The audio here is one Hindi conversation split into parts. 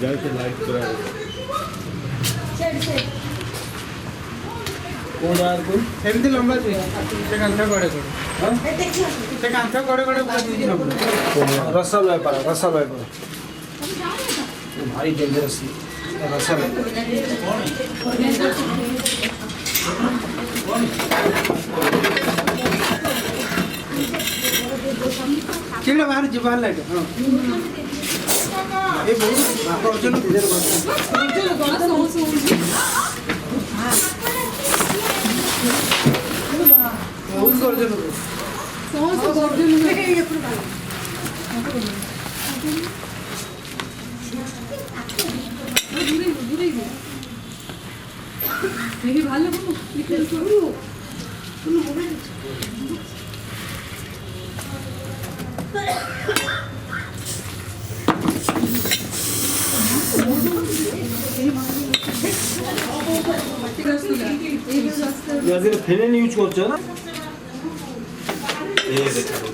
जल से लाइट करा कौन यार कोई ଏମିତି ଲମ୍ବା ଯେ ସେ କାନ୍ଥ ଗଡ଼େ ଗଡ଼େ ସେ କାନ୍ଥ ଗଡ଼େ ଗଡ଼େ रसल व्यापार भारी डेंजरस रसल ଚିଡ଼ା ବାହାରେ ଯିବା ହେଲା ଏଇଟା ହଁ ଏ ବହୁତ ଗର୍ଜନ ବହୁତ ଗର୍ଜନ 되게 말라고 이렇게 소리로 यार फेन यूज করছো না ये देखो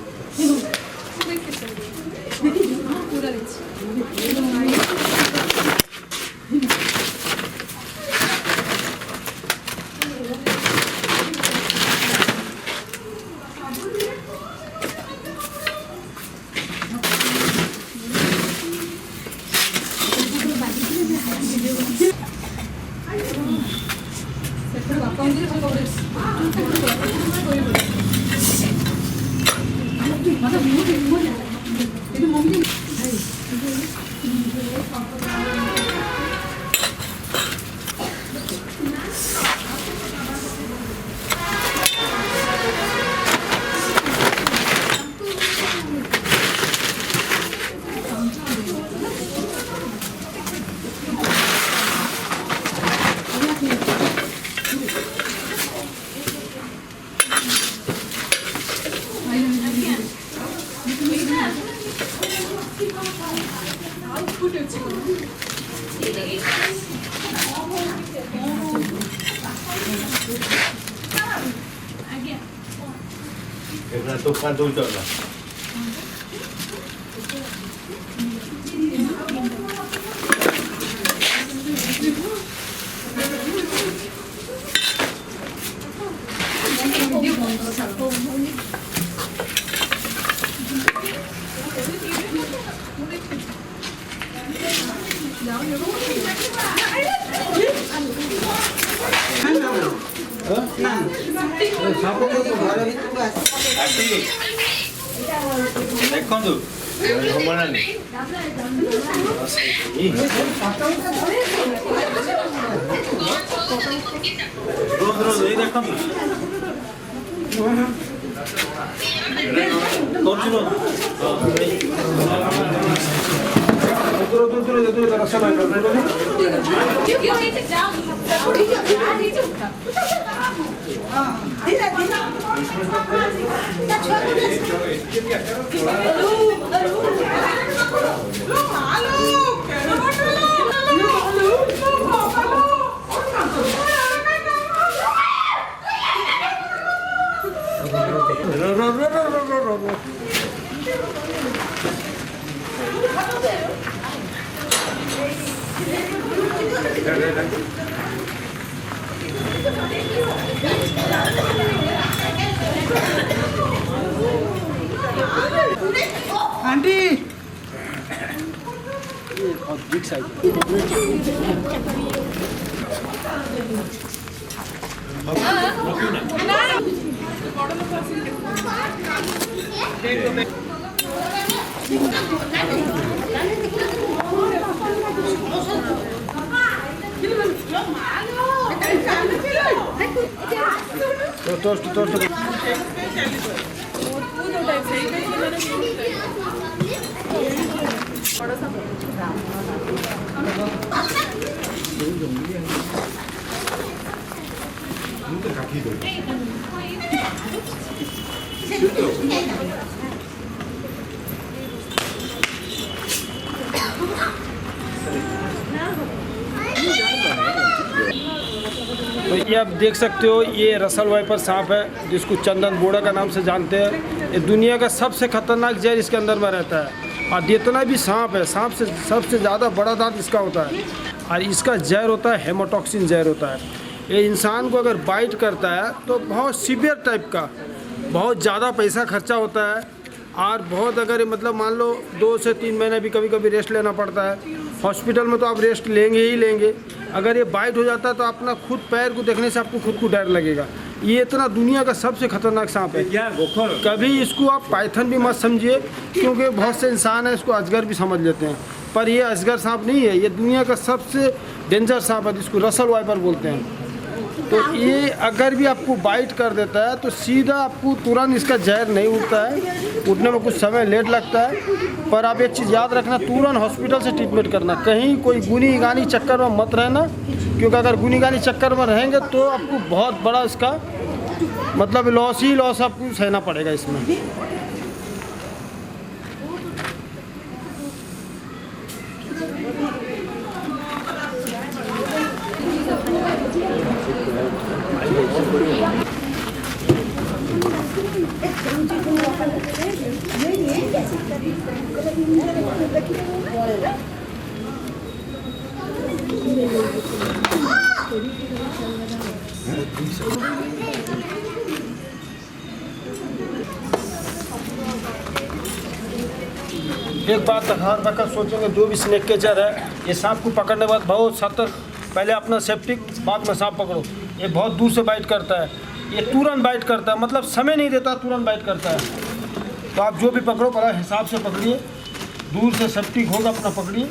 कितना तूफान दूर चल रहा ଦେଖନ୍ତୁ ଘୁମଣାନି ରୋଜ ଏଇ ଦେଖନ୍ତୁ आंटी बिग साइज टोस्ट तो ये आप देख सकते हो, ये रसल वाइपर सांप है जिसको चंदन बोड़ा का नाम से जानते हैं। ये दुनिया का सबसे खतरनाक जहर इसके अंदर में रहता है। और जितना भी सांप है, सांप से सबसे ज़्यादा बड़ा दांत इसका होता है और इसका जहर होता है हेमोटॉक्सिन जहर होता है। ये इंसान को अगर बाइट करता है तो बहुत सीवियर टाइप का, बहुत ज़्यादा पैसा खर्चा होता है और बहुत अगर मतलब मान लो 2 से 3 महीने भी कभी कभी रेस्ट लेना पड़ता है। हॉस्पिटल में तो आप रेस्ट लेंगे ही लेंगे। अगर ये बाइट हो जाता है तो अपना खुद पैर को देखने से आपको खुद को डर लगेगा। ये इतना दुनिया का सबसे खतरनाक सांप है। कभी इसको आप पाइथन भी मत समझिए, क्योंकि बहुत से इंसान हैं इसको अजगर भी समझ लेते हैं, पर ये अजगर सांप नहीं है। ये दुनिया का सबसे डेंजर सांप है जिसको रसल वाइपर बोलते हैं। तो ये अगर भी आपको बाइट कर देता है तो सीधा आपको तुरंत इसका जहर नहीं उठता है, उठने में कुछ समय लेट लगता है। पर आप एक चीज़ याद रखना, तुरंत हॉस्पिटल से ट्रीटमेंट करना, कहीं कोई गुनी गानी चक्कर में मत रहना, क्योंकि अगर गुनी गानी चक्कर में रहेंगे तो आपको बहुत बड़ा इसका मतलब लॉस ही लॉस आपको सहना पड़ेगा इसमें। एक बात ध्यान रखकर सोचेंगे, जो भी स्नेक कैचर है ये सांप को पकड़ने के बाद बहुत सतर्क, पहले अपना सेफ्टी, बाद में सांप पकड़ो। ये बहुत दूर से बाइट करता है, ये तुरंत बाइट करता है, मतलब समय नहीं देता, तुरंत बाइट करता है। तो आप जो भी पकड़ो बड़ा हिसाब से पकड़िए, दूर से सेफ्टी होगा अपना पकड़िए।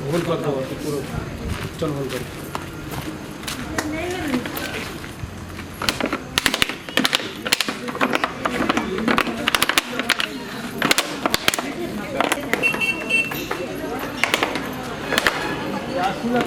होल्ड करता हुआ तो पूरा चल होल्ड कर। खुला